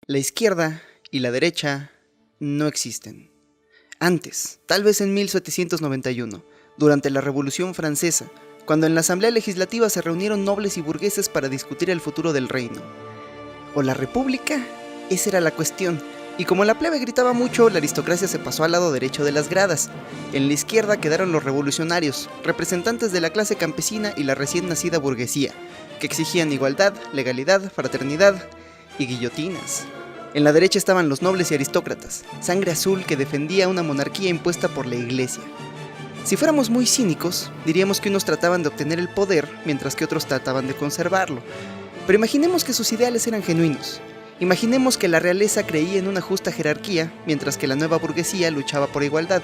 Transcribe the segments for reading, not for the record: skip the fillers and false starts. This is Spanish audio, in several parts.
La izquierda y la derecha no existen. Antes, tal vez en 1791, durante la Revolución Francesa, cuando en la Asamblea Legislativa se reunieron nobles y burgueses para discutir el futuro del reino. ¿O la república? Esa era la cuestión. Y como la plebe gritaba mucho, la aristocracia se pasó al lado derecho de las gradas. En la izquierda quedaron los revolucionarios, representantes de la clase campesina y la recién nacida burguesía, que exigían igualdad, legalidad, fraternidad y guillotinas. En la derecha estaban los nobles y aristócratas, sangre azul que defendía una monarquía impuesta por la iglesia. Si fuéramos muy cínicos, diríamos que unos trataban de obtener el poder, mientras que otros trataban de conservarlo. Pero imaginemos que sus ideales eran genuinos. Imaginemos que la realeza creía en una justa jerarquía, mientras que la nueva burguesía luchaba por igualdad.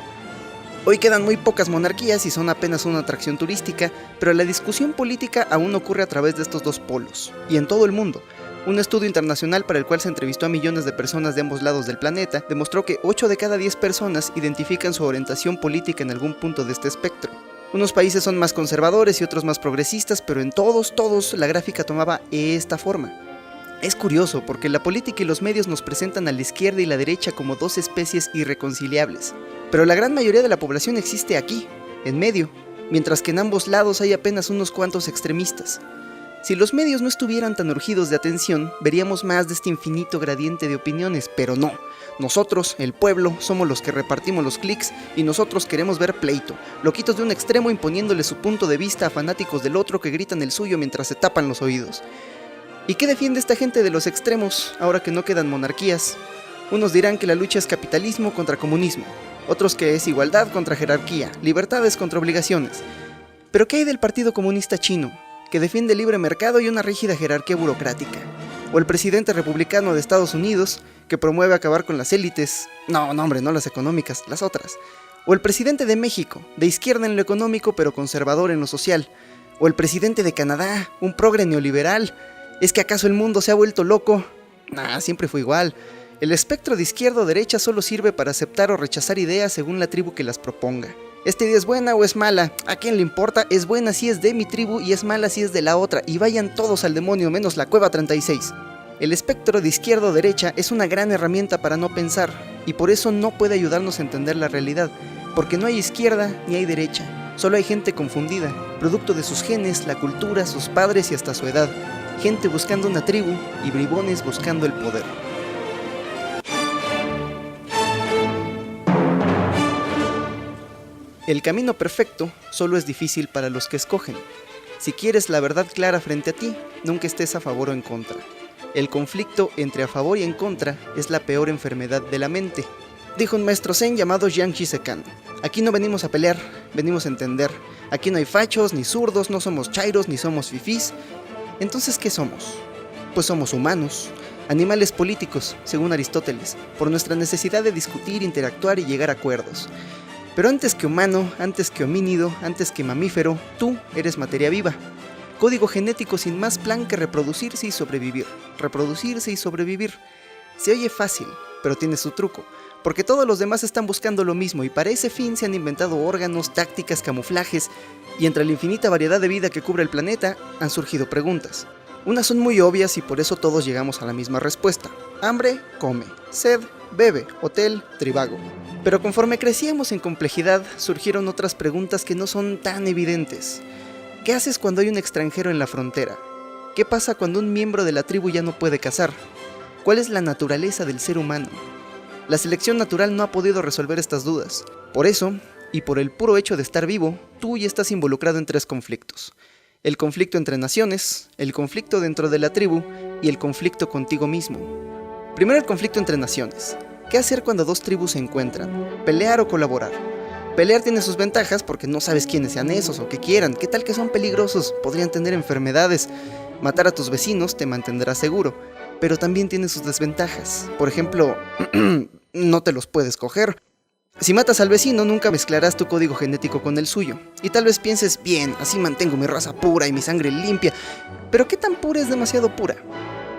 Hoy quedan muy pocas monarquías y son apenas una atracción turística, pero la discusión política aún ocurre a través de estos dos polos, y en todo el mundo. Un estudio internacional para el cual se entrevistó a millones de personas de ambos lados del planeta demostró que 8 de cada 10 personas identifican su orientación política en algún punto de este espectro. Unos países son más conservadores y otros más progresistas, pero en todos la gráfica tomaba esta forma. Es curioso porque la política y los medios nos presentan a la izquierda y la derecha como dos especies irreconciliables, pero la gran mayoría de la población existe aquí, en medio, mientras que en ambos lados hay apenas unos cuantos extremistas. Si los medios no estuvieran tan urgidos de atención, veríamos más de este infinito gradiente de opiniones, pero no. Nosotros, el pueblo, somos los que repartimos los clics y nosotros queremos ver pleito, loquitos de un extremo imponiéndole su punto de vista a fanáticos del otro que gritan el suyo mientras se tapan los oídos. ¿Y qué defiende esta gente de los extremos, ahora que no quedan monarquías? Unos dirán que la lucha es capitalismo contra comunismo, otros que es igualdad contra jerarquía, libertades contra obligaciones. ¿Pero qué hay del Partido Comunista Chino, que defiende el libre mercado y una rígida jerarquía burocrática? ¿O el presidente republicano de Estados Unidos, que promueve acabar con las élites? No hombre, no las económicas, las otras. ¿O el presidente de México, de izquierda en lo económico pero conservador en lo social? ¿O el presidente de Canadá, un progre neoliberal? ¿Es que acaso el mundo se ha vuelto loco? Siempre fue igual. El espectro de izquierda o derecha solo sirve para aceptar o rechazar ideas según la tribu que las proponga. ¿Esta idea es buena o es mala? ¿A quién le importa? Es buena si es de mi tribu y es mala si es de la otra. Y vayan todos al demonio menos la Cueva 36. El espectro de izquierda o derecha es una gran herramienta para no pensar. Y por eso no puede ayudarnos a entender la realidad. Porque no hay izquierda ni hay derecha. Solo hay gente confundida, producto de sus genes, la cultura, sus padres y hasta su edad. Gente buscando una tribu y bribones buscando el poder. El camino perfecto solo es difícil para los que escogen. Si quieres la verdad clara frente a ti, nunca estés a favor o en contra. El conflicto entre a favor y en contra es la peor enfermedad de la mente. Dijo un maestro zen llamado Jiang Shisekan. Aquí no venimos a pelear, venimos a entender. Aquí no hay fachos ni zurdos, no somos chairos ni somos fifís. Entonces, ¿qué somos? Pues somos humanos, animales políticos, según Aristóteles, por nuestra necesidad de discutir, interactuar y llegar a acuerdos. Pero antes que humano, antes que homínido, antes que mamífero, tú eres materia viva. Código genético sin más plan que reproducirse y sobrevivir. Reproducirse y sobrevivir. Se oye fácil, pero tiene su truco, porque todos los demás están buscando lo mismo y para ese fin se han inventado órganos, tácticas, camuflajes, y entre la infinita variedad de vida que cubre el planeta han surgido preguntas. Unas son muy obvias y por eso todos llegamos a la misma respuesta. Hambre, come. Sed, bebe. Hotel, trivago. Pero conforme crecíamos en complejidad, surgieron otras preguntas que no son tan evidentes. ¿Qué haces cuando hay un extranjero en la frontera? ¿Qué pasa cuando un miembro de la tribu ya no puede cazar? ¿Cuál es la naturaleza del ser humano? La selección natural no ha podido resolver estas dudas. Por eso, y por el puro hecho de estar vivo, tú ya estás involucrado en 3 conflictos. El conflicto entre naciones, el conflicto dentro de la tribu y el conflicto contigo mismo. Primero el conflicto entre naciones. ¿Qué hacer cuando 2 tribus se encuentran? ¿Pelear o colaborar? Pelear tiene sus ventajas porque no sabes quiénes sean esos o qué quieran. ¿Qué tal que son peligrosos? Podrían tener enfermedades. Matar a tus vecinos te mantendrá seguro. Pero también tiene sus desventajas. Por ejemplo, no te los puedes coger. Si matas al vecino, nunca mezclarás tu código genético con el suyo. Y tal vez pienses, bien, así mantengo mi raza pura y mi sangre limpia. Pero ¿qué tan pura es demasiado pura?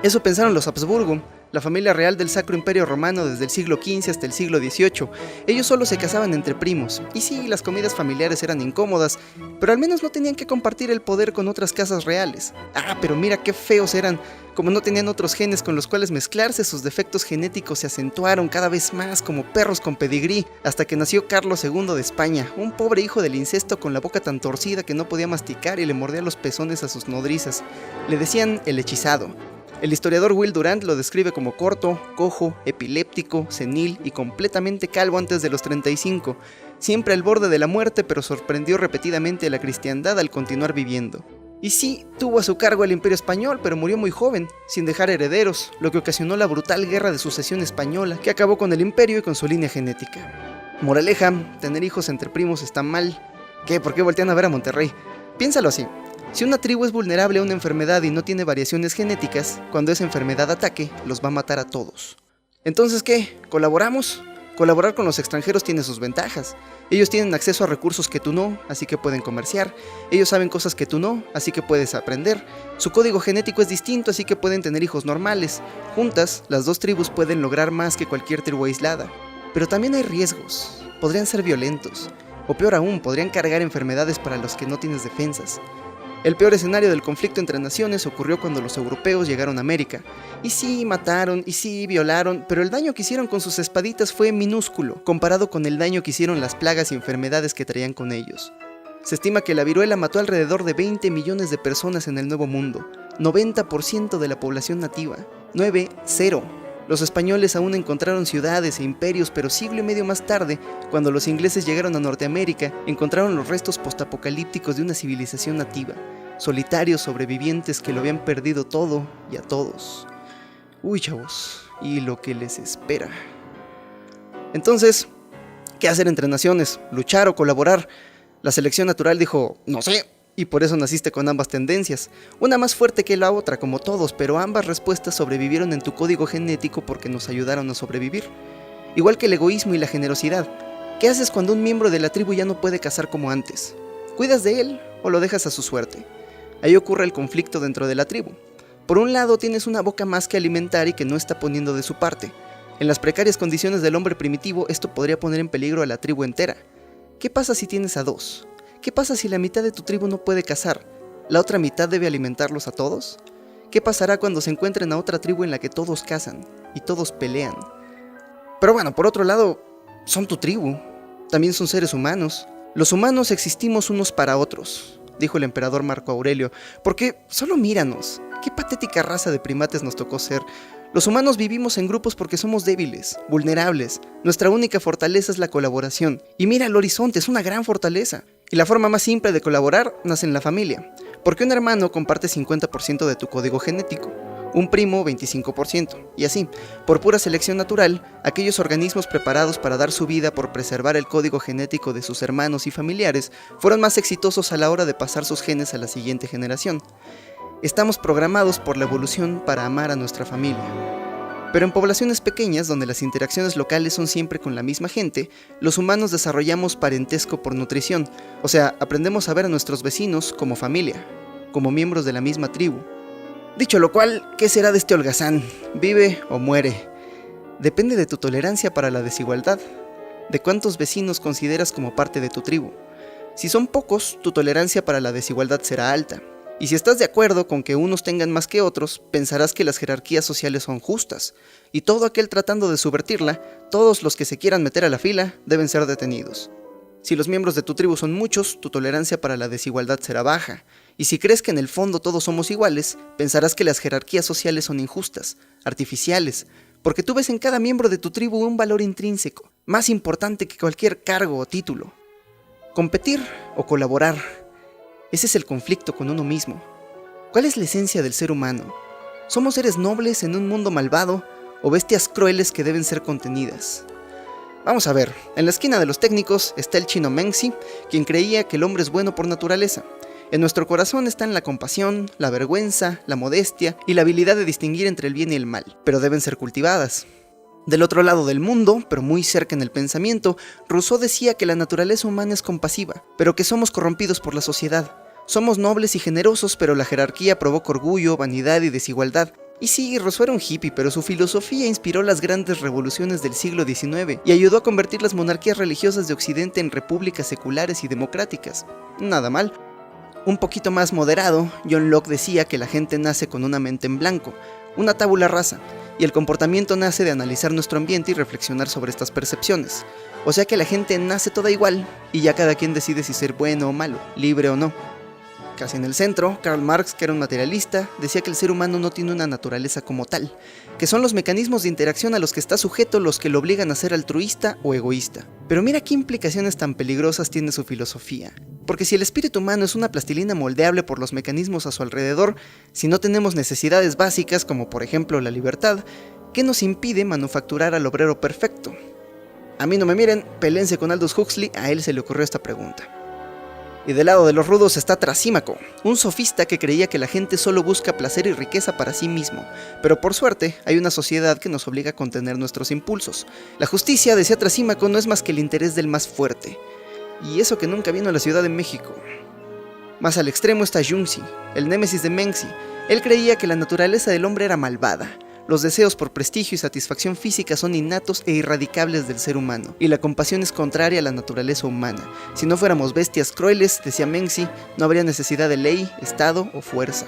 Eso pensaron los Habsburgo, la familia real del Sacro Imperio Romano desde el siglo XV hasta el siglo XVIII. Ellos solo se casaban entre primos, y sí, las comidas familiares eran incómodas, pero al menos no tenían que compartir el poder con otras casas reales. Pero mira qué feos eran, como no tenían otros genes con los cuales mezclarse, sus defectos genéticos se acentuaron cada vez más como perros con pedigrí, hasta que nació Carlos II de España, un pobre hijo del incesto con la boca tan torcida que no podía masticar y le mordía los pezones a sus nodrizas. Le decían el hechizado. El historiador Will Durant lo describe como corto, cojo, epiléptico, senil y completamente calvo antes de los 35, siempre al borde de la muerte, pero sorprendió repetidamente a la cristiandad al continuar viviendo. Y sí, tuvo a su cargo el Imperio Español, pero murió muy joven, sin dejar herederos, lo que ocasionó la brutal Guerra de Sucesión Española, que acabó con el imperio y con su línea genética. Moraleja, tener hijos entre primos está mal. ¿Qué? ¿Por qué voltean a ver a Monterrey? Piénsalo así. Si una tribu es vulnerable a una enfermedad y no tiene variaciones genéticas, cuando esa enfermedad ataque, los va a matar a todos. Entonces, ¿qué? ¿Colaboramos? Colaborar con los extranjeros tiene sus ventajas. Ellos tienen acceso a recursos que tú no, así que pueden comerciar. Ellos saben cosas que tú no, así que puedes aprender. Su código genético es distinto, así que pueden tener hijos normales. Juntas, las dos tribus pueden lograr más que cualquier tribu aislada. Pero también hay riesgos. Podrían ser violentos. O peor aún, podrían cargar enfermedades para los que no tienes defensas. El peor escenario del conflicto entre naciones ocurrió cuando los europeos llegaron a América. Y sí, mataron, y sí, violaron, pero el daño que hicieron con sus espaditas fue minúsculo, comparado con el daño que hicieron las plagas y enfermedades que traían con ellos. Se estima que la viruela mató alrededor de 20 millones de personas en el Nuevo Mundo, 90% de la población nativa, 9-0. Los españoles aún encontraron ciudades e imperios, pero siglo y medio más tarde, cuando los ingleses llegaron a Norteamérica, encontraron los restos postapocalípticos de una civilización nativa, solitarios sobrevivientes que lo habían perdido todo y a todos. Uy, chavos, y lo que les espera. Entonces, ¿qué hacer entre naciones? ¿Luchar o colaborar? La selección natural dijo, no sé. Y por eso naciste con ambas tendencias, una más fuerte que la otra como todos, pero ambas respuestas sobrevivieron en tu código genético porque nos ayudaron a sobrevivir. Igual que el egoísmo y la generosidad. ¿Qué haces cuando un miembro de la tribu ya no puede cazar como antes? ¿Cuidas de él o lo dejas a su suerte? Ahí ocurre el conflicto dentro de la tribu. Por un lado tienes una boca más que alimentar y que no está poniendo de su parte. En las precarias condiciones del hombre primitivo esto podría poner en peligro a la tribu entera. ¿Qué pasa si tienes a dos? ¿Qué pasa si la mitad de tu tribu no puede cazar? ¿La otra mitad debe alimentarlos a todos? ¿Qué pasará cuando se encuentren a otra tribu en la que todos cazan y todos pelean? Pero bueno, por otro lado, son tu tribu. También son seres humanos. Los humanos existimos unos para otros, dijo el emperador Marco Aurelio, porque solo míranos. Qué patética raza de primates nos tocó ser. Los humanos vivimos en grupos porque somos débiles, vulnerables. Nuestra única fortaleza es la colaboración. Y mira el horizonte, es una gran fortaleza. Y la forma más simple de colaborar nace en la familia, porque un hermano comparte 50% de tu código genético, un primo 25%, y así, por pura selección natural, aquellos organismos preparados para dar su vida por preservar el código genético de sus hermanos y familiares fueron más exitosos a la hora de pasar sus genes a la siguiente generación. Estamos programados por la evolución para amar a nuestra familia. Pero en poblaciones pequeñas, donde las interacciones locales son siempre con la misma gente, los humanos desarrollamos parentesco por nutrición, o sea, aprendemos a ver a nuestros vecinos como familia, como miembros de la misma tribu. Dicho lo cual, ¿qué será de este holgazán? ¿Vive o muere? Depende de tu tolerancia para la desigualdad, de cuántos vecinos consideras como parte de tu tribu. Si son pocos, tu tolerancia para la desigualdad será alta. Y si estás de acuerdo con que unos tengan más que otros, pensarás que las jerarquías sociales son justas, y todo aquel tratando de subvertirla, todos los que se quieran meter a la fila, deben ser detenidos. Si los miembros de tu tribu son muchos, tu tolerancia para la desigualdad será baja, y si crees que en el fondo todos somos iguales, pensarás que las jerarquías sociales son injustas, artificiales, porque tú ves en cada miembro de tu tribu un valor intrínseco, más importante que cualquier cargo o título. Competir o colaborar. Ese es el conflicto con uno mismo. ¿Cuál es la esencia del ser humano? ¿Somos seres nobles en un mundo malvado o bestias crueles que deben ser contenidas? Vamos a ver, en la esquina de los técnicos está el chino Mengzi, quien creía que el hombre es bueno por naturaleza. En nuestro corazón están la compasión, la vergüenza, la modestia y la habilidad de distinguir entre el bien y el mal, pero deben ser cultivadas. Del otro lado del mundo, pero muy cerca en el pensamiento, Rousseau decía que la naturaleza humana es compasiva, pero que somos corrompidos por la sociedad. Somos nobles y generosos, pero la jerarquía provoca orgullo, vanidad y desigualdad, Y sí, Rousseau era un hippie, pero su filosofía inspiró las grandes revoluciones del siglo XIX y ayudó a convertir las monarquías religiosas de Occidente en repúblicas seculares y democráticas. Nada mal. Un poquito más moderado, John Locke decía que la gente nace con una mente en blanco, una tabula rasa, y el comportamiento nace de analizar nuestro ambiente y reflexionar sobre estas percepciones. O sea que la gente nace toda igual, y ya cada quien decide si ser bueno o malo, libre o no. Casi en el centro, Karl Marx, que era un materialista, decía que el ser humano no tiene una naturaleza como tal, que son los mecanismos de interacción a los que está sujeto los que lo obligan a ser altruista o egoísta. Pero mira qué implicaciones tan peligrosas tiene su filosofía. Porque si el espíritu humano es una plastilina moldeable por los mecanismos a su alrededor, si no tenemos necesidades básicas como por ejemplo la libertad, ¿qué nos impide manufacturar al obrero perfecto? A mí no me miren, pelense con Aldous Huxley, a él se le ocurrió esta pregunta. Y del lado de los rudos está Trasímaco, un sofista que creía que la gente solo busca placer y riqueza para sí mismo, pero por suerte hay una sociedad que nos obliga a contener nuestros impulsos. La justicia, decía Trasímaco, no es más que el interés del más fuerte, y eso que nunca vino a la Ciudad de México. Más al extremo está Junzi, el némesis de Menzi. Él creía que la naturaleza del hombre era malvada. Los deseos por prestigio y satisfacción física son innatos e irradicables del ser humano, y la compasión es contraria a la naturaleza humana. Si no fuéramos bestias crueles, decía Menzi, no habría necesidad de ley, estado o fuerza.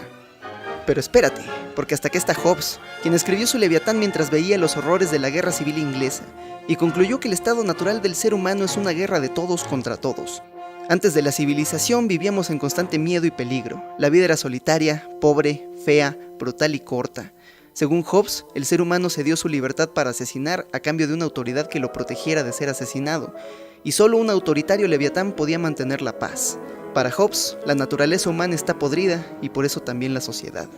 Pero espérate, porque hasta aquí está Hobbes, quien escribió su Leviatán mientras veía los horrores de la guerra civil inglesa, y concluyó que el estado natural del ser humano es una guerra de todos contra todos. Antes de la civilización vivíamos en constante miedo y peligro. La vida era solitaria, pobre, fea, brutal y corta. Según Hobbes, el ser humano cedió su libertad para asesinar a cambio de una autoridad que lo protegiera de ser asesinado, y solo un autoritario Leviatán podía mantener la paz. Para Hobbes, la naturaleza humana está podrida y por eso también la sociedad.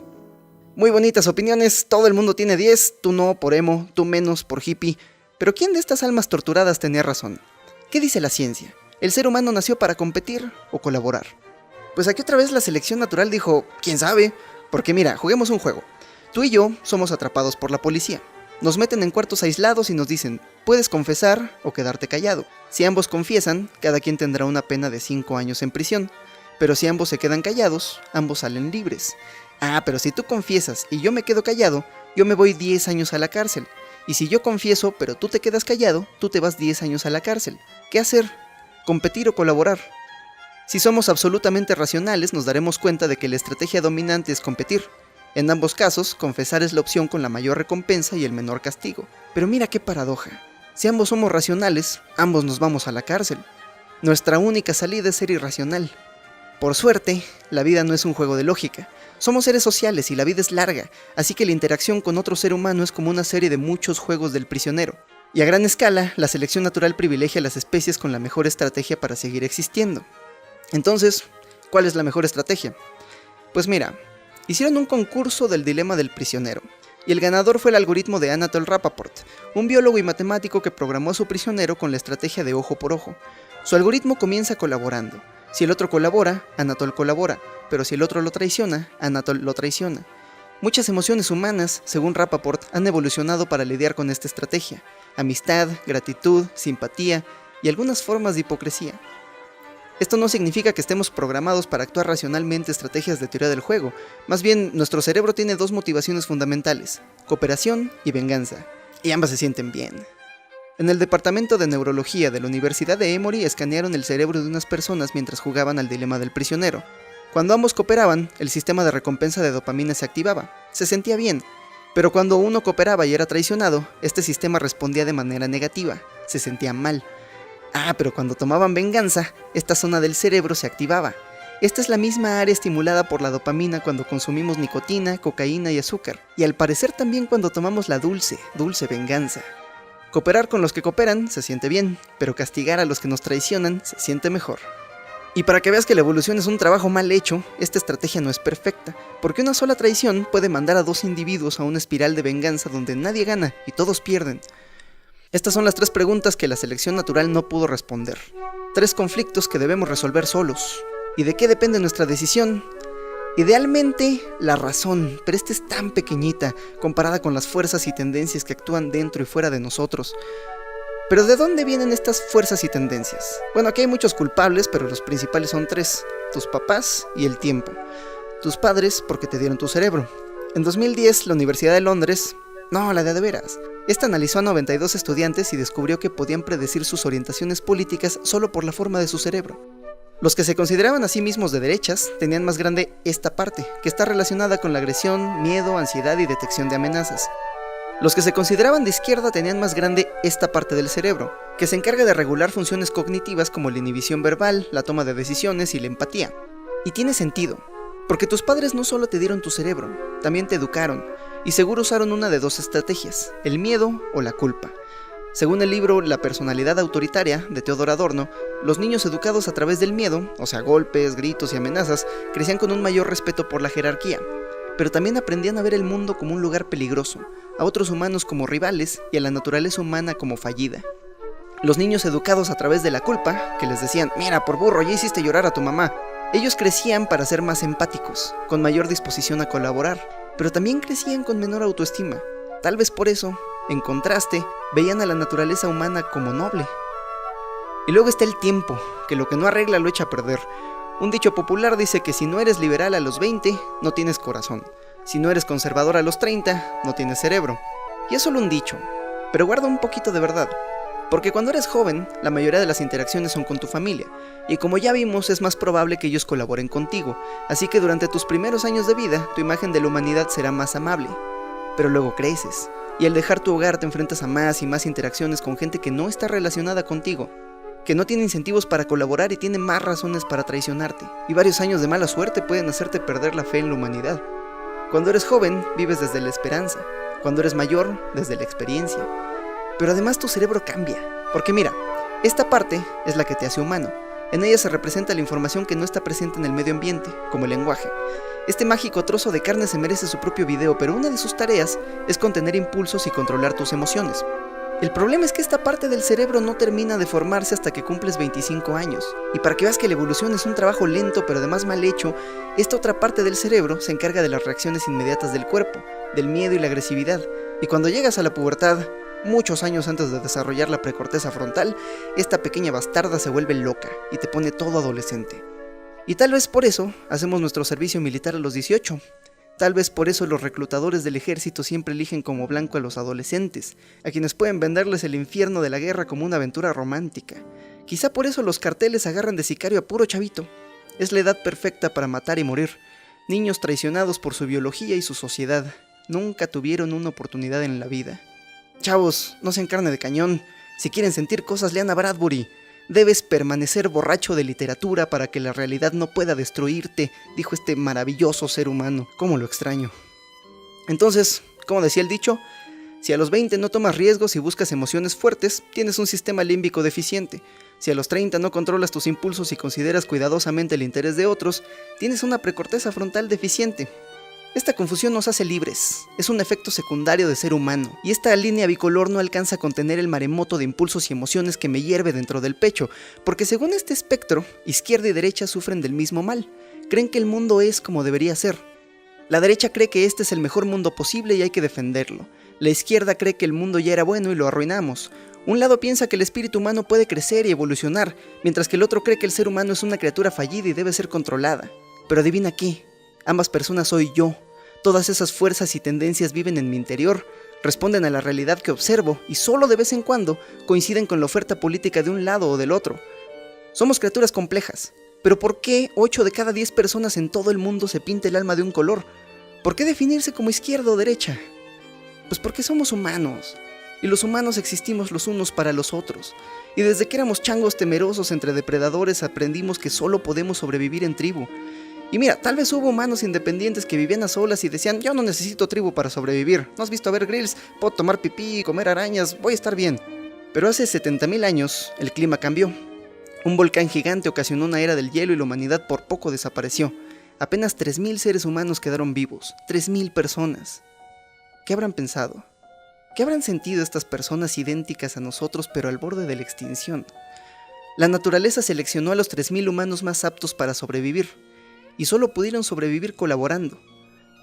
Muy bonitas opiniones, todo el mundo tiene 10, tú no por emo, tú menos por hippie, pero ¿quién de estas almas torturadas tenía razón? ¿Qué dice la ciencia? ¿El ser humano nació para competir o colaborar? Pues aquí otra vez la selección natural dijo, ¿quién sabe? Porque mira, juguemos un juego. Tú y yo somos atrapados por la policía. Nos meten en cuartos aislados y nos dicen, puedes confesar o quedarte callado. Si ambos confiesan, cada quien tendrá una pena de 5 años en prisión. Pero si ambos se quedan callados, ambos salen libres. Ah, pero si tú confiesas y yo me quedo callado, yo me voy 10 años a la cárcel. Y si yo confieso, pero tú te quedas callado, tú te vas 10 años a la cárcel. ¿Qué hacer? ¿Competir o colaborar? Si somos absolutamente racionales, nos daremos cuenta de que la estrategia dominante es competir. En ambos casos, confesar es la opción con la mayor recompensa y el menor castigo. Pero mira qué paradoja. Si ambos somos racionales, ambos nos vamos a la cárcel. Nuestra única salida es ser irracional. Por suerte, la vida no es un juego de lógica. Somos seres sociales y la vida es larga, así que la interacción con otro ser humano es como una serie de muchos juegos del prisionero. Y a gran escala, la selección natural privilegia a las especies con la mejor estrategia para seguir existiendo. Entonces, ¿cuál es la mejor estrategia? Pues mira, hicieron un concurso del dilema del prisionero, y el ganador fue el algoritmo de Anatol Rapoport, un biólogo y matemático que programó a su prisionero con la estrategia de ojo por ojo. Su algoritmo comienza colaborando. Si el otro colabora, Anatol colabora, pero si el otro lo traiciona, Anatol lo traiciona. Muchas emociones humanas, según Rapoport, han evolucionado para lidiar con esta estrategia: amistad, gratitud, simpatía y algunas formas de hipocresía. Esto no significa que estemos programados para actuar racionalmente estrategias de teoría del juego. Más bien, nuestro cerebro tiene 2 motivaciones fundamentales: cooperación y venganza. Y ambas se sienten bien. En el departamento de neurología de la Universidad de Emory escanearon el cerebro de unas personas mientras jugaban al dilema del prisionero. Cuando ambos cooperaban, el sistema de recompensa de dopamina se activaba. Se sentía bien. Pero cuando uno cooperaba y era traicionado, este sistema respondía de manera negativa. Se sentía mal. Ah, pero cuando tomaban venganza, esta zona del cerebro se activaba. Esta es la misma área estimulada por la dopamina cuando consumimos nicotina, cocaína y azúcar. Y al parecer también cuando tomamos la dulce venganza. Cooperar con los que cooperan se siente bien, pero castigar a los que nos traicionan se siente mejor. Y para que veas que la evolución es un trabajo mal hecho, esta estrategia no es perfecta, porque una sola traición puede mandar a 2 individuos a una espiral de venganza donde nadie gana y todos pierden. Estas son las 3 preguntas que la selección natural no pudo responder. 3 conflictos que debemos resolver solos. ¿Y de qué depende nuestra decisión? Idealmente, la razón, pero esta es tan pequeñita comparada con las fuerzas y tendencias que actúan dentro y fuera de nosotros. ¿Pero de dónde vienen estas fuerzas y tendencias? Bueno, aquí hay muchos culpables, pero los principales son 3. Tus papás y el tiempo. Tus padres porque te dieron tu cerebro. En 2010, la Universidad de Londres, la de veras, esta analizó a 92 estudiantes y descubrió que podían predecir sus orientaciones políticas solo por la forma de su cerebro. Los que se consideraban a sí mismos de derechas tenían más grande esta parte, que está relacionada con la agresión, miedo, ansiedad y detección de amenazas. Los que se consideraban de izquierda tenían más grande esta parte del cerebro, que se encarga de regular funciones cognitivas como la inhibición verbal, la toma de decisiones y la empatía. Y tiene sentido, porque tus padres no solo te dieron tu cerebro, también te educaron, y seguro usaron una de dos estrategias, el miedo o la culpa. Según el libro La personalidad autoritaria de Theodor Adorno, los niños educados a través del miedo, o sea golpes, gritos y amenazas, crecían con un mayor respeto por la jerarquía, pero también aprendían a ver el mundo como un lugar peligroso, a otros humanos como rivales y a la naturaleza humana como fallida. Los niños educados a través de la culpa, que les decían, mira, por burro, ya hiciste llorar a tu mamá, ellos crecían para ser más empáticos, con mayor disposición a colaborar, pero también crecían con menor autoestima. Tal vez por eso, en contraste, veían a la naturaleza humana como noble. Y luego está el tiempo, que lo que no arregla lo echa a perder. Un dicho popular dice que si no eres liberal a los 20, no tienes corazón. Si no eres conservador a los 30, no tienes cerebro. Y es solo un dicho, pero guarda un poquito de verdad. Porque cuando eres joven, la mayoría de las interacciones son con tu familia, y como ya vimos, es más probable que ellos colaboren contigo, así que durante tus primeros años de vida, tu imagen de la humanidad será más amable. Pero luego creces, y al dejar tu hogar te enfrentas a más y más interacciones con gente que no está relacionada contigo, que no tiene incentivos para colaborar y tiene más razones para traicionarte, y varios años de mala suerte pueden hacerte perder la fe en la humanidad. Cuando eres joven, vives desde la esperanza, cuando eres mayor, desde la experiencia. Pero además tu cerebro cambia, porque mira, esta parte es la que te hace humano. En ella se representa la información que no está presente en el medio ambiente, como el lenguaje. Este mágico trozo de carne se merece su propio video, pero una de sus tareas es contener impulsos y controlar tus emociones. El problema es que esta parte del cerebro no termina de formarse hasta que cumples 25 años. Y para que veas que la evolución es un trabajo lento pero además mal hecho, esta otra parte del cerebro se encarga de las reacciones inmediatas del cuerpo, del miedo y la agresividad. Y cuando llegas a la pubertad, muchos años antes de desarrollar la precorteza frontal, esta pequeña bastarda se vuelve loca y te pone todo adolescente. Y tal vez por eso hacemos nuestro servicio militar a los 18. Tal vez por eso los reclutadores del ejército siempre eligen como blanco a los adolescentes, a quienes pueden venderles el infierno de la guerra como una aventura romántica. Quizá por eso los carteles agarran de sicario a puro chavito. Es la edad perfecta para matar y morir. Niños traicionados por su biología y su sociedad. Nunca tuvieron una oportunidad en la vida. Chavos, no sean carne de cañón. Si quieren sentir cosas, lean a Bradbury. Debes permanecer borracho de literatura para que la realidad no pueda destruirte, dijo este maravilloso ser humano. ¿Cómo lo extraño? Entonces, como decía el dicho, si a los 20 no tomas riesgos y buscas emociones fuertes, tienes un sistema límbico deficiente. Si a los 30 no controlas tus impulsos y consideras cuidadosamente el interés de otros, tienes una precorteza frontal deficiente. Esta confusión nos hace libres, es un efecto secundario de ser humano, y esta línea bicolor no alcanza a contener el maremoto de impulsos y emociones que me hierve dentro del pecho, porque según este espectro, izquierda y derecha sufren del mismo mal, creen que el mundo es como debería ser. La derecha cree que este es el mejor mundo posible y hay que defenderlo. La izquierda cree que el mundo ya era bueno y lo arruinamos. Un lado piensa que el espíritu humano puede crecer y evolucionar, mientras que el otro cree que el ser humano es una criatura fallida y debe ser controlada. Pero adivina qué, ambas personas soy yo. Todas esas fuerzas y tendencias viven en mi interior, responden a la realidad que observo y solo de vez en cuando coinciden con la oferta política de un lado o del otro. Somos criaturas complejas, pero ¿por qué 8 de cada 10 personas en todo el mundo se pinta el alma de un color? ¿Por qué definirse como izquierda o derecha? Pues porque somos humanos, y los humanos existimos los unos para los otros. Y desde que éramos changos temerosos entre depredadores aprendimos que solo podemos sobrevivir en tribu. Y mira, tal vez hubo humanos independientes que vivían a solas y decían, yo no necesito tribu para sobrevivir. ¿No has visto a Bear Grylls? Puedo tomar pipí y comer arañas, voy a estar bien. Pero hace 70,000 años, el clima cambió. Un volcán gigante ocasionó una era del hielo y la humanidad por poco desapareció. Apenas 3,000 seres humanos quedaron vivos. 3,000 personas. ¿Qué habrán pensado? ¿Qué habrán sentido estas personas idénticas a nosotros pero al borde de la extinción? La naturaleza seleccionó a los 3,000 humanos más aptos para sobrevivir. Y solo pudieron sobrevivir colaborando.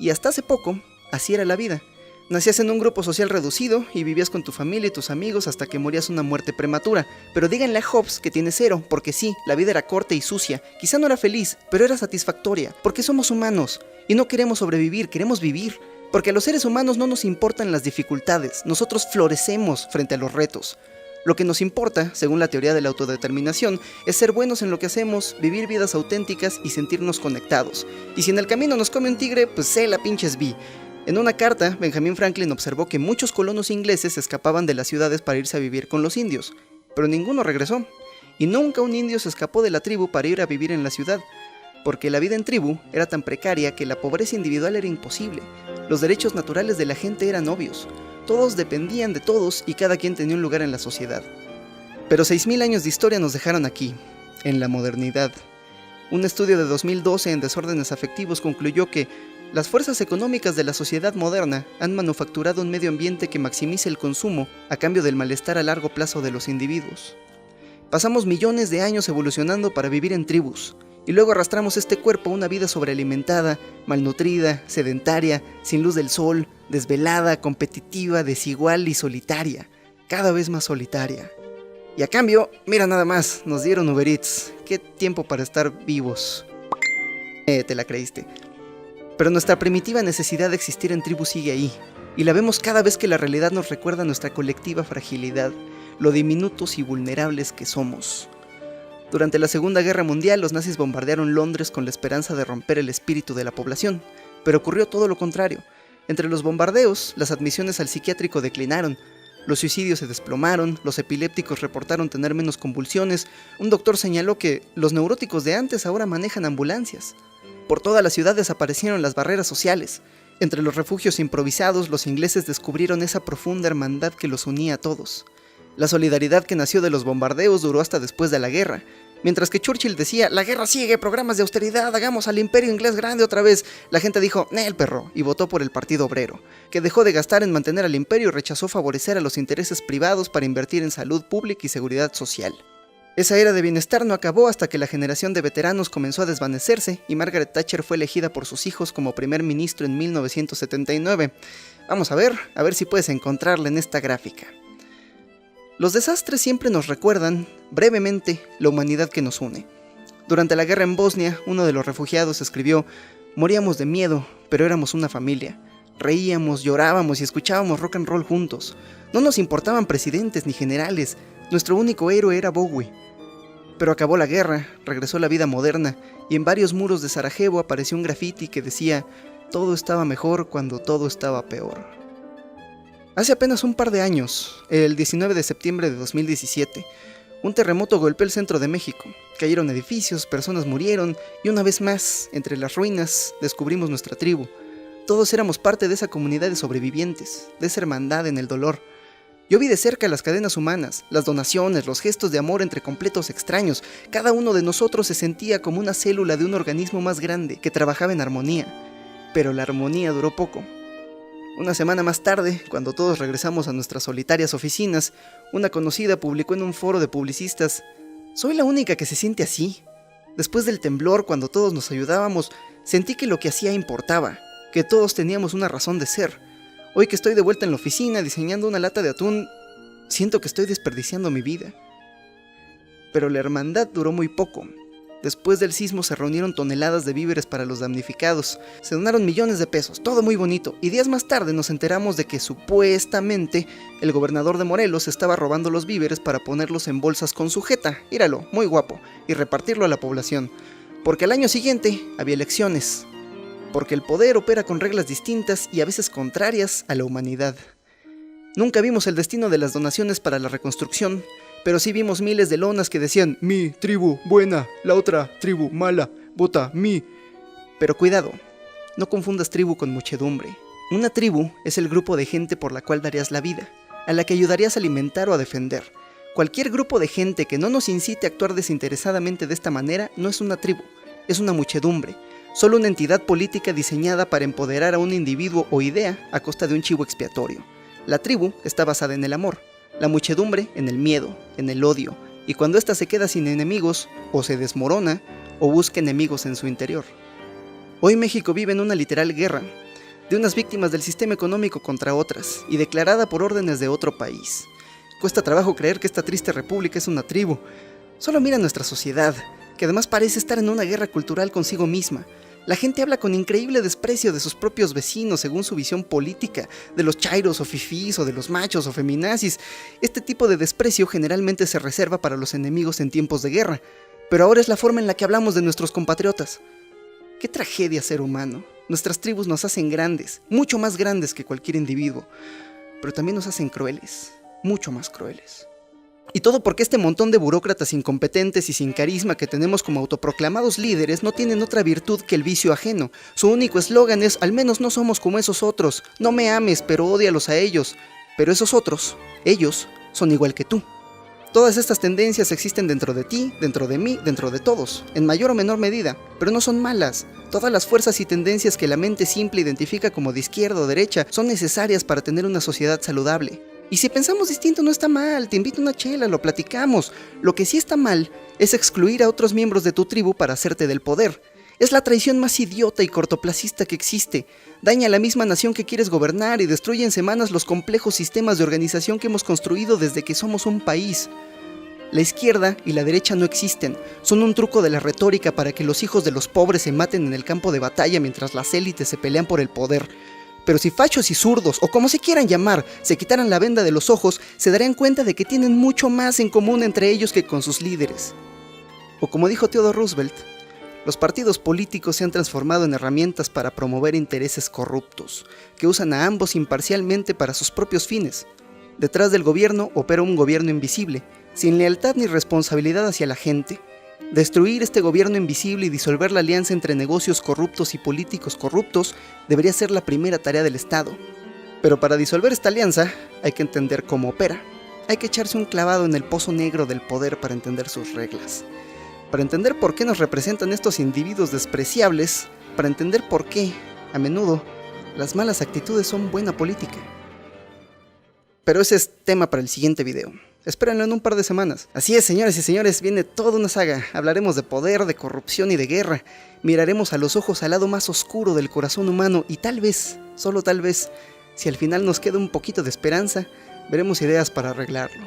Y hasta hace poco, así era la vida. Nacías en un grupo social reducido y vivías con tu familia y tus amigos hasta que morías una muerte prematura. Pero díganle a Hobbes que tiene 0, porque sí, la vida era corta y sucia. Quizá no era feliz, pero era satisfactoria, porque somos humanos y no queremos sobrevivir, queremos vivir. Porque a los seres humanos no nos importan las dificultades, nosotros florecemos frente a los retos. Lo que nos importa, según la teoría de la autodeterminación, es ser buenos en lo que hacemos, vivir vidas auténticas y sentirnos conectados. Y si en el camino nos come un tigre, pues se la pinches vi. En una carta, Benjamin Franklin observó que muchos colonos ingleses escapaban de las ciudades para irse a vivir con los indios, pero ninguno regresó. Y nunca un indio se escapó de la tribu para ir a vivir en la ciudad, porque la vida en tribu era tan precaria que la pobreza individual era imposible. Los derechos naturales de la gente eran obvios. Todos dependían de todos y cada quien tenía un lugar en la sociedad. Pero 6.000 años de historia nos dejaron aquí, en la modernidad. Un estudio de 2012 en desórdenes afectivos concluyó que las fuerzas económicas de la sociedad moderna han manufacturado un medio ambiente que maximice el consumo a cambio del malestar a largo plazo de los individuos. Pasamos millones de años evolucionando para vivir en tribus, y luego arrastramos este cuerpo a una vida sobrealimentada, malnutrida, sedentaria, sin luz del sol, desvelada, competitiva, desigual y solitaria, cada vez más solitaria. Y a cambio, mira nada más, nos dieron Uber Eats. Qué tiempo para estar vivos. Te la creíste. Pero nuestra primitiva necesidad de existir en tribu sigue ahí, y la vemos cada vez que la realidad nos recuerda nuestra colectiva fragilidad, lo diminutos y vulnerables que somos. Durante la Segunda Guerra Mundial, los nazis bombardearon Londres con la esperanza de romper el espíritu de la población, pero ocurrió todo lo contrario. Entre los bombardeos, las admisiones al psiquiátrico declinaron, los suicidios se desplomaron, los epilépticos reportaron tener menos convulsiones, un doctor señaló que los neuróticos de antes ahora manejan ambulancias. Por toda la ciudad desaparecieron las barreras sociales. Entre los refugios improvisados, los ingleses descubrieron esa profunda hermandad que los unía a todos. La solidaridad que nació de los bombardeos duró hasta después de la guerra. Mientras que Churchill decía, la guerra sigue, programas de austeridad, hagamos al imperio inglés grande otra vez, la gente dijo, el perro, y votó por el Partido Obrero, que dejó de gastar en mantener al imperio y rechazó favorecer a los intereses privados para invertir en salud pública y seguridad social. Esa era de bienestar no acabó hasta que la generación de veteranos comenzó a desvanecerse y Margaret Thatcher fue elegida por sus hijos como primer ministro en 1979. Vamos a ver si puedes encontrarla en esta gráfica. Los desastres siempre nos recuerdan, brevemente, la humanidad que nos une. Durante la guerra en Bosnia, uno de los refugiados escribió, moríamos de miedo, pero éramos una familia. Reíamos, llorábamos y escuchábamos rock and roll juntos. No nos importaban presidentes ni generales, nuestro único héroe era Bowie. Pero acabó la guerra, regresó la vida moderna, y en varios muros de Sarajevo apareció un grafiti que decía, todo estaba mejor cuando todo estaba peor. Hace apenas un par de años, el 19 de septiembre de 2017, un terremoto golpeó el centro de México. Cayeron edificios, personas murieron, y una vez más, entre las ruinas, descubrimos nuestra tribu. Todos éramos parte de esa comunidad de sobrevivientes, de esa hermandad en el dolor. Yo vi de cerca las cadenas humanas, las donaciones, los gestos de amor entre completos extraños. Cada uno de nosotros se sentía como una célula de un organismo más grande que trabajaba en armonía. Pero la armonía duró poco. Una semana más tarde, cuando todos regresamos a nuestras solitarias oficinas, una conocida publicó en un foro de publicistas, «Soy la única que se siente así. Después del temblor, cuando todos nos ayudábamos, sentí que lo que hacía importaba, que todos teníamos una razón de ser. Hoy que estoy de vuelta en la oficina diseñando una lata de atún, siento que estoy desperdiciando mi vida». Pero la hermandad duró muy poco. Después del sismo se reunieron toneladas de víveres para los damnificados, se donaron millones de pesos, todo muy bonito, y días más tarde nos enteramos de que supuestamente el gobernador de Morelos estaba robando los víveres para ponerlos en bolsas con sujeta, míralo, muy guapo, y repartirlo a la población, porque al año siguiente había elecciones, porque el poder opera con reglas distintas y a veces contrarias a la humanidad. Nunca vimos el destino de las donaciones para la reconstrucción, pero sí vimos miles de lonas que decían, mi tribu buena, la otra tribu mala, vota mi. Pero cuidado, no confundas tribu con muchedumbre. Una tribu es el grupo de gente por la cual darías la vida, a la que ayudarías a alimentar o a defender. Cualquier grupo de gente que no nos incite a actuar desinteresadamente de esta manera no es una tribu, es una muchedumbre, solo una entidad política diseñada para empoderar a un individuo o idea a costa de un chivo expiatorio. La tribu está basada en el amor, la muchedumbre en el miedo, en el odio, y cuando ésta se queda sin enemigos, o se desmorona, o busca enemigos en su interior. Hoy México vive en una literal guerra, de unas víctimas del sistema económico contra otras, y declarada por órdenes de otro país. Cuesta trabajo creer que esta triste república es una tribu. Solo mira nuestra sociedad, que además parece estar en una guerra cultural consigo misma. La gente habla con increíble desprecio de sus propios vecinos según su visión política, de los chairos o fifís o de los machos o feminazis. Este tipo de desprecio generalmente se reserva para los enemigos en tiempos de guerra, pero ahora es la forma en la que hablamos de nuestros compatriotas. ¡Qué tragedia ser humano! Nuestras tribus nos hacen grandes, mucho más grandes que cualquier individuo, pero también nos hacen crueles, mucho más crueles. Y todo porque este montón de burócratas incompetentes y sin carisma que tenemos como autoproclamados líderes no tienen otra virtud que el vicio ajeno. Su único eslogan es: al menos no somos como esos otros, no me ames, pero ódialos a ellos. Pero esos otros, ellos, son igual que tú. Todas estas tendencias existen dentro de ti, dentro de mí, dentro de todos, en mayor o menor medida, pero no son malas. Todas las fuerzas y tendencias que la mente simple identifica como de izquierda o derecha son necesarias para tener una sociedad saludable. Y si pensamos distinto no está mal, te invito a una chela, lo platicamos. Lo que sí está mal es excluir a otros miembros de tu tribu para hacerte del poder. Es la traición más idiota y cortoplacista que existe. Daña a la misma nación que quieres gobernar y destruye en semanas los complejos sistemas de organización que hemos construido desde que somos un país. La izquierda y la derecha no existen, son un truco de la retórica para que los hijos de los pobres se maten en el campo de batalla mientras las élites se pelean por el poder. Pero si fachos y zurdos, o como se quieran llamar, se quitaran la venda de los ojos, se darían cuenta de que tienen mucho más en común entre ellos que con sus líderes. O como dijo Theodore Roosevelt, los partidos políticos se han transformado en herramientas para promover intereses corruptos, que usan a ambos imparcialmente para sus propios fines. Detrás del gobierno opera un gobierno invisible, sin lealtad ni responsabilidad hacia la gente. Destruir este gobierno invisible y disolver la alianza entre negocios corruptos y políticos corruptos debería ser la primera tarea del Estado. Pero para disolver esta alianza hay que entender cómo opera. Hay que echarse un clavado en el pozo negro del poder para entender sus reglas. Para entender por qué nos representan estos individuos despreciables, para entender por qué, a menudo, las malas actitudes son buena política. Pero ese es tema para el siguiente video. Espérenlo en un par de semanas. Así es, señores y señores, viene toda una saga. Hablaremos de poder, de corrupción y de guerra. Miraremos a los ojos al lado más oscuro del corazón humano y tal vez, solo tal vez, si al final nos queda un poquito de esperanza, veremos ideas para arreglarlo.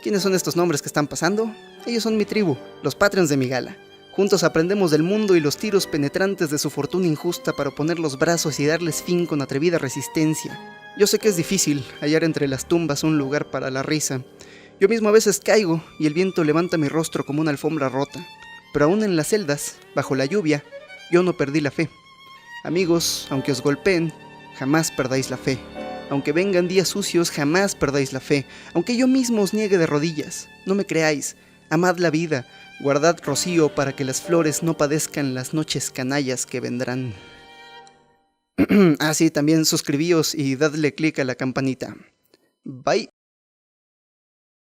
¿Quiénes son estos nombres que están pasando? Ellos son mi tribu, los Patreons de mi gala. Juntos aprendemos del mundo y los tiros penetrantes de su fortuna injusta para oponer los brazos y darles fin con atrevida resistencia. Yo sé que es difícil hallar entre las tumbas un lugar para la risa. Yo mismo a veces caigo y el viento levanta mi rostro como una alfombra rota. Pero aún en las celdas, bajo la lluvia, yo no perdí la fe. Amigos, aunque os golpeen, jamás perdáis la fe. Aunque vengan días sucios, jamás perdáis la fe. Aunque yo mismo os niegue de rodillas, no me creáis. Amad la vida, guardad rocío para que las flores no padezcan las noches canallas que vendrán. Sí, también suscribíos y dadle click a la campanita. Bye.